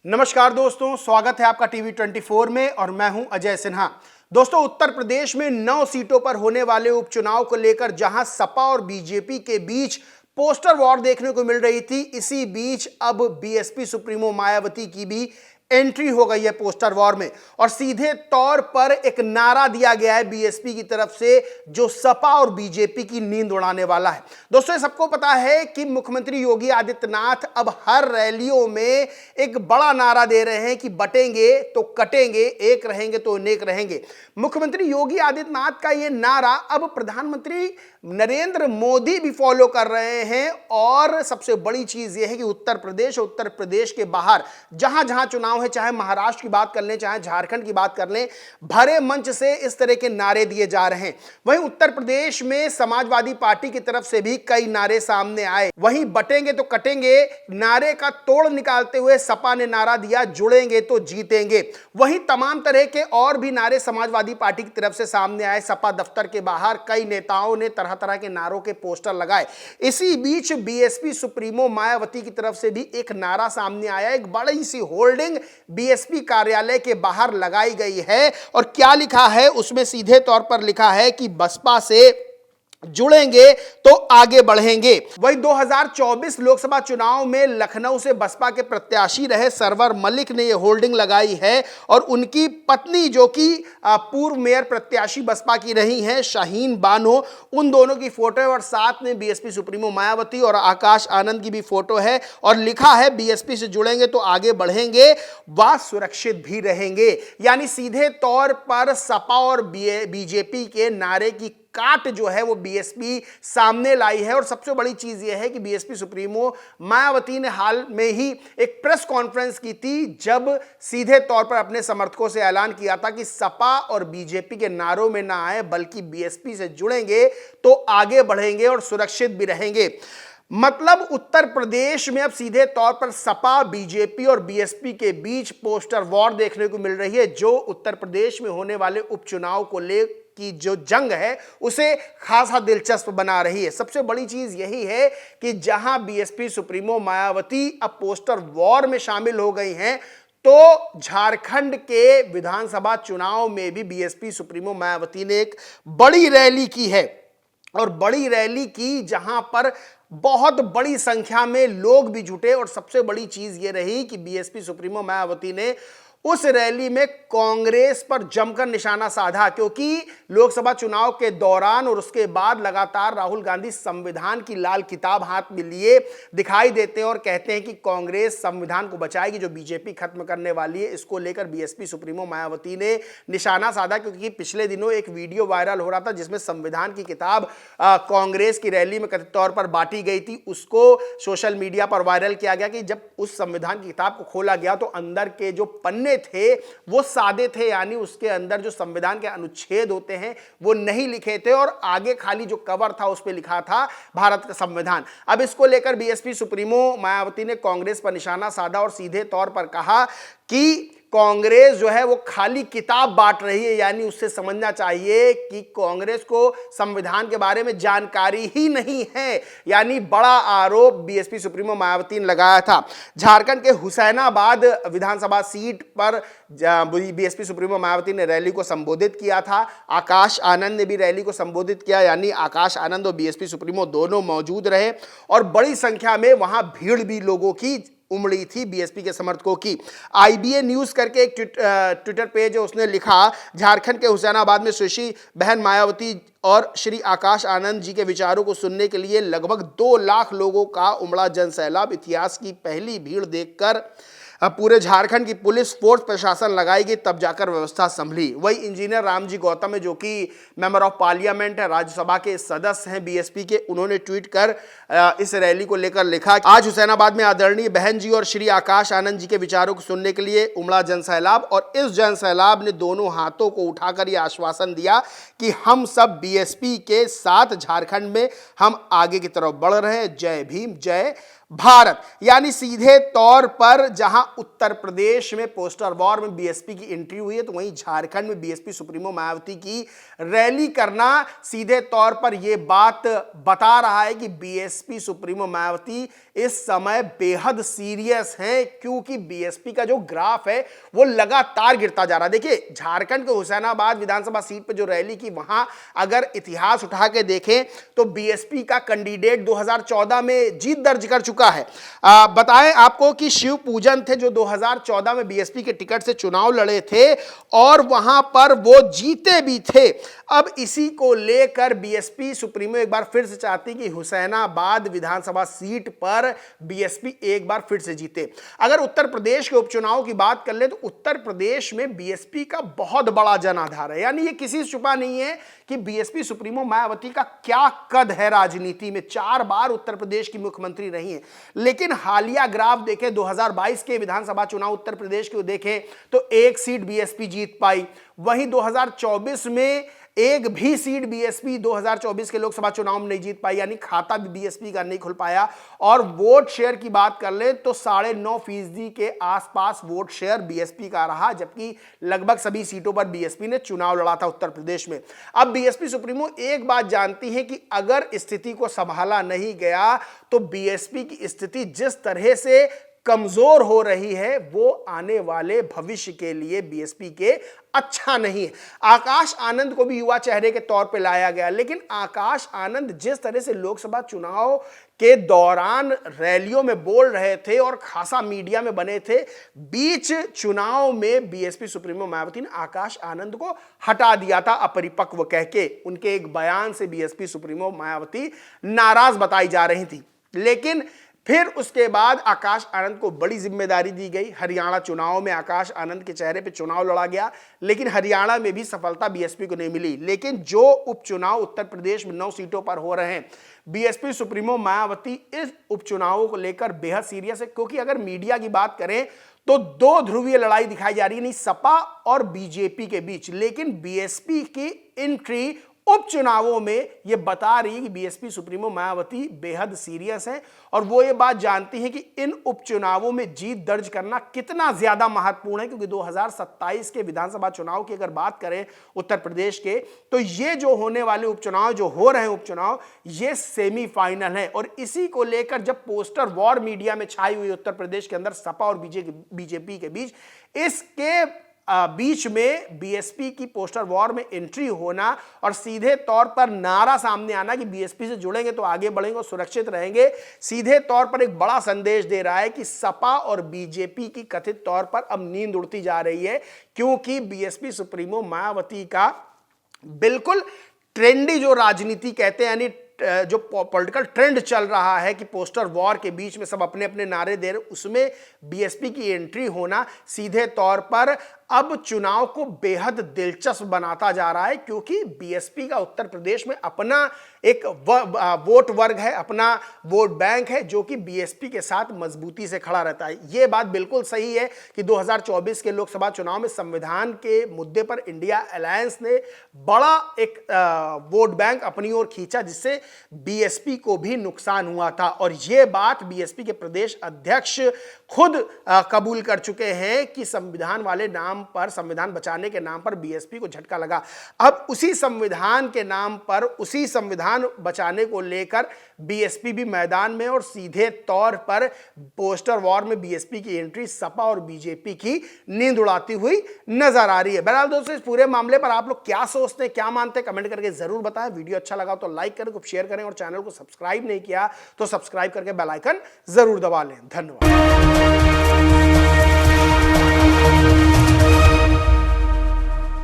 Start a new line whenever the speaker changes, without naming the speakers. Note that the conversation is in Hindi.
नमस्कार दोस्तों, स्वागत है आपका टीवी 24 में और मैं हूं अजय सिन्हा। दोस्तों, उत्तर प्रदेश में 9 सीटों पर होने वाले उपचुनाव को लेकर जहां सपा और बीजेपी के बीच पोस्टर वॉर देखने को मिल रही थी, इसी बीच अब बीएसपी सुप्रीमो मायावती की भी एंट्री हो गई है पोस्टर वॉर में और सीधे तौर पर एक नारा दिया गया है बीएसपी की तरफ से जो सपा और बीजेपी की नींद उड़ाने वाला है। दोस्तों, सबको पता है कि मुख्यमंत्री योगी आदित्यनाथ अब हर रैलियों में एक बड़ा नारा दे रहे हैं कि बटेंगे तो कटेंगे, एक रहेंगे तो अनेक रहेंगे। मुख्यमंत्री योगी आदित्यनाथ का यह नारा अब प्रधानमंत्री नरेंद्र मोदी भी फॉलो कर रहे हैं और सबसे बड़ी चीज यह है कि उत्तर प्रदेश के बाहर जहां जहां चुनाव है, चाहे महाराष्ट्र की बात कर लें, चाहे झारखंड की बात कर लें, भरे मंच से इस तरह के नारे दिए जा रहे हैं। वहीं उत्तर प्रदेश में समाजवादी पार्टी की तरफ से भी कई नारे सामने आए। वहीं बटेंगे तो कटेंगे नारे का तोड़ निकालते हुए सपा ने नारा दिया, जुड़ेंगे तो जीतेंगे। वहीं तमाम तरह के और भी नारे समाजवादी पार्टी की तरफ से सामने आए। सपा दफ्तर के बाहर कई नेताओं ने तरह तरह के नारों के पोस्टर लगाए। इसी बीच बीएसपी सुप्रीमो मायावती की तरफ से भी एक नारा सामने आया। एक बड़ी सी होल्डिंग बीएसपी कार्यालय के बाहर लगाई गई है और क्या लिखा है उसमें सीधे तौर पर लिखा है कि बसपा से जुड़ेंगे तो आगे बढ़ेंगे। वही 2024 लोकसभा चुनाव में लखनऊ से बसपा के प्रत्याशी रहे सरवर मलिक ने यह होल्डिंग लगाई है और उनकी पत्नी जो कि पूर्व मेयर प्रत्याशी बसपा की रही हैं शाहीन बानो, उन दोनों की फोटो है और साथ में बीएसपी सुप्रीमो मायावती और आकाश आनंद की भी फोटो है और लिखा है बीएसपी से जुड़ेंगे तो आगे बढ़ेंगे व सुरक्षित भी रहेंगे। यानी सीधे तौर पर सपा और बीजेपी के नारे की काट जो है वो बीएसपी सामने लाई है। और सबसे बड़ी चीज यह है कि बीएसपी सुप्रीमो मायावती ने हाल में ही एक प्रेस कॉन्फ्रेंस की थी जब सीधे तौर पर अपने समर्थकों से ऐलान किया था कि सपा और बीजेपी के नारों में ना आए बल्कि बीएसपी से जुड़ेंगे तो आगे बढ़ेंगे और सुरक्षित भी रहेंगे। मतलब उत्तर प्रदेश में अब सीधे तौर पर सपा, बीजेपी और बीएसपी के बीच पोस्टर वॉर देखने को मिल रही है जो उत्तर प्रदेश में होने वाले उपचुनाव को लेकर की जो जंग है उसे खासा दिलचस्प बना रही है। सबसे बड़ी चीज यही है कि जहां बीएसपी सुप्रीमो मायावती अब पोस्टर वॉर में शामिल हो गई हैं, तो झारखंड के विधानसभा चुनाव में भी बीएसपी सुप्रीमो मायावती ने एक बड़ी रैली की है और बड़ी रैली की जहां पर बहुत बड़ी संख्या में लोग भी जुटे। और सबसे बड़ी चीज यह रही कि बीएसपी सुप्रीमो मायावती ने उस रैली में कांग्रेस पर जमकर निशाना साधा क्योंकि लोकसभा चुनाव के दौरान और उसके बाद लगातार राहुल गांधी संविधान की लाल किताब हाथ में लिए दिखाई देते हैं और कहते हैं कि कांग्रेस संविधान को बचाएगी जो बीजेपी खत्म करने वाली है। इसको लेकर बीएसपी सुप्रीमो मायावती ने निशाना साधा क्योंकि पिछले दिनों एक वीडियो वायरल हो रहा था जिसमें संविधान की किताब कांग्रेस की रैली में कथित तौर पर बांटी गई थी। उसको सोशल मीडिया पर वायरल किया गया कि जब उस संविधान की किताब को खोला गया तो अंदर के जो पन्ने थे वो सादे थे, यानी उसके अंदर जो संविधान के अनुच्छेद होते हैं वो नहीं लिखे थे और आगे खाली जो कवर था उस पे लिखा था भारत का संविधान। अब इसको लेकर बीएसपी सुप्रीमो मायावती ने कांग्रेस पर निशाना साधा और सीधे तौर पर कहा कि कांग्रेस जो है वो खाली किताब बांट रही है, यानी उससे समझना चाहिए कि कांग्रेस को संविधान के बारे में जानकारी ही नहीं है। यानी बड़ा आरोप बीएसपी सुप्रीमो मायावती ने लगाया था। झारखंड के हुसैनाबाद विधानसभा सीट पर बीएसपी सुप्रीमो मायावती ने रैली को संबोधित किया था। आकाश आनंद ने भी रैली को संबोधित किया, यानी आकाश आनंद और बीएसपी सुप्रीमो दोनों मौजूद रहे और बड़ी संख्या में वहां भीड़ भी लोगों की उमड़ी थी बीएसपी के समर्थकों की। आईबीए न्यूज करके एक ट्विटर पेज है, उसने लिखा झारखंड के हुसैनाबाद में सुश्री बहन मायावती और श्री आकाश आनंद जी के विचारों को सुनने के लिए लगभग 2 लाख लोगों का उमड़ा जनसैलाब। इतिहास की पहली भीड़ देखकर अब पूरे झारखंड की पुलिस फोर्स प्रशासन लगाई गई, तब जाकर व्यवस्था संभली। वही इंजीनियर रामजी गौतम है जो कि मेंबर ऑफ पार्लियामेंट है, राज्यसभा के सदस्य हैं बीएसपी के, उन्होंने ट्वीट कर इस रैली को लेकर लिखा, आज हुसैनाबाद में आदरणीय बहन जी और श्री आकाश आनंद जी के विचारों को सुनने के लिए उमड़ा जनसैलाब और इस जनसैलाब ने दोनों हाथों को उठाकर यह आश्वासन दिया कि हम सब बीएसपी के साथ झारखंड में हम आगे की तरफ बढ़ रहे हैं। जय भीम, जय भारत। यानी सीधे तौर पर जहां उत्तर प्रदेश में पोस्टर वॉर में बीएसपी की एंट्री हुई है, तो वहीं झारखंड में बीएसपी सुप्रीमो मायावती की रैली करना सीधे तौर पर यह बात बता रहा है कि बीएसपी सुप्रीमो मायावती इस समय बेहद सीरियस हैं, क्योंकि बीएसपी का जो ग्राफ है वो लगातार गिरता जा रहा है। देखिए, झारखंड के हुसैनाबाद विधानसभा सीट पर जो रैली की, वहां अगर इतिहास उठा के देखें तो बीएसपी का कैंडिडेट 2014 में जीत दर्ज कर चुका है। बताएं आपको कि शिव पूजन थे जो 2014 में बीएसपी के टिकट से चुनाव लड़े थे और वहां पर वो जीते भी थे। अब इसी को लेकर बीएसपी सुप्रीमो एक बार फिर से चाहती कि हुसैनाबाद विधानसभा सीट पर बीएसपी एक बार फिर से जीते। अगर उत्तर प्रदेश के उपचुनाव की बात कर ले तो उत्तर प्रदेश में बीएसपी का बहुत बड़ा जनाधार है। यानी ये किसी से छुपा नहीं है कि बीएसपी सुप्रीमो मायावती का क्या कद है राजनीति में। 4 बार उत्तर प्रदेश की मुख्यमंत्री रही हैं, लेकिन हालिया ग्राफ देखें 2022 के विधानसभा चुनाव उत्तर प्रदेश को देखें तो 1 सीट बीएसपी जीत पाई। वहीं 2024 में एक भी सीट बीएसपी 2024 के लोकसभा चुनाव में नहीं जीत पाई, यानी खाता भी बीएसपी का नहीं खुल पाया। और वोट शेयर की बात कर ले तो 9.5% के आसपास वोट शेयर बीएसपी का रहा, जबकि लगभग सभी सीटों पर बीएसपी ने चुनाव लड़ा था उत्तर प्रदेश में। अब बीएसपी सुप्रीमो एक बात जानती है कि अगर स्थिति को संभाला नहीं गया तो बीएसपी की स्थिति जिस तरह से कमजोर हो रही है वो आने वाले भविष्य के लिए बीएसपी के अच्छा नहीं है। आकाश आनंद को भी युवा चेहरे के तौर पे लाया गया, लेकिन आकाश आनंद जिस तरह से लोकसभा चुनाव के दौरान रैलियों में बोल रहे थे और खासा मीडिया में बने थे, बीच चुनाव में बीएसपी सुप्रीमो मायावती ने आकाश आनंद को हटा दिया था अपरिपक्व कह के। उनके एक बयान से बीएसपी सुप्रीमो मायावती नाराज बताई जा रही थी, लेकिन फिर उसके बाद आकाश आनंद को बड़ी जिम्मेदारी दी गई। हरियाणा चुनाव में आकाश आनंद के चेहरे पे चुनाव लड़ा गया, लेकिन हरियाणा में भी सफलता बीएसपी को नहीं मिली। लेकिन जो उपचुनाव उत्तर प्रदेश में 9 सीटों पर हो रहे हैं, बीएसपी सुप्रीमो मायावती इस उपचुनावों को लेकर बेहद सीरियस है, क्योंकि अगर मीडिया की बात करें तो 2 ध्रुवीय लड़ाई दिखाई जा रही है, नहीं सपा और बीजेपी के बीच। लेकिन बीएसपी की एंट्री उपचुनावों में यह बता रही है कि बीएसपी सुप्रीमो मायावती बेहद सीरियस है और वो ये बात जानती है कि इन उपचुनावों में जीत दर्ज करना कितना ज्यादा महत्वपूर्ण है। क्योंकि 2027 के विधानसभा चुनाव की अगर बात करें उत्तर प्रदेश के, तो ये जो होने वाले उपचुनाव जो हो रहे हैं उपचुनाव, ये सेमीफाइनल है। और इसी को लेकर जब पोस्टर वॉर मीडिया में छाई हुई उत्तर प्रदेश के अंदर सपा और बीजेपी के बीच, इसके बीच में बीएसपी की पोस्टर वॉर में एंट्री होना और सीधे तौर पर नारा सामने आना कि बीएसपी से जुड़ेंगे तो आगे बढ़ेंगे और सुरक्षित रहेंगे, सीधे तौर पर एक बड़ा संदेश दे रहा है कि सपा और बीजेपी की कथित तौर पर अब नींद उड़ती जा रही है। क्योंकि बीएसपी सुप्रीमो मायावती का बिल्कुल ट्रेंडी जो राजनीति कहते हैं, यानी जो पॉलिटिकल ट्रेंड चल रहा है कि पोस्टर वॉर के बीच में सब अपने अपने नारे दे रहे, उसमें बीएसपी की एंट्री होना सीधे तौर पर अब चुनाव को बेहद दिलचस्प बनाता जा रहा है। क्योंकि बीएसपी का उत्तर प्रदेश में अपना एक वोट वर्ग है, अपना वोट बैंक है, जो कि बीएसपी के साथ मजबूती से खड़ा रहता है। यह बात बिल्कुल सही है कि 2024 के लोकसभा चुनाव में संविधान के मुद्दे पर इंडिया अलायंस ने बड़ा एक वोट बैंक अपनी ओर खींचा, जिससे बीएसपी को भी नुकसान हुआ था। और यह बात बीएसपी के प्रदेश अध्यक्ष खुद कबूल कर चुके हैं कि संविधान वाले नाम पर, संविधान बचाने के नाम पर बीएसपी को झटका लगा। अब उसी संविधान के नाम पर, उसी संविधान बचाने को लेकर बीएसपी भी मैदान में, और सीधे तौर पर पोस्टर वॉर में बीएसपी की एंट्री सपा और बीजेपी की नींद उड़ाती हुई नजर आ रही है। बहरहाल दोस्तों, इस पूरे मामले पर आप लोग क्या सोचते हैं, क्या मानते हैं, कमेंट करके जरूर बताएं। वीडियो अच्छा लगा तो लाइक करें, खूब शेयर करें और चैनल को सब्सक्राइब नहीं किया तो सब्सक्राइब करके बेल आइकन जरूर दबा लें। धन्यवाद।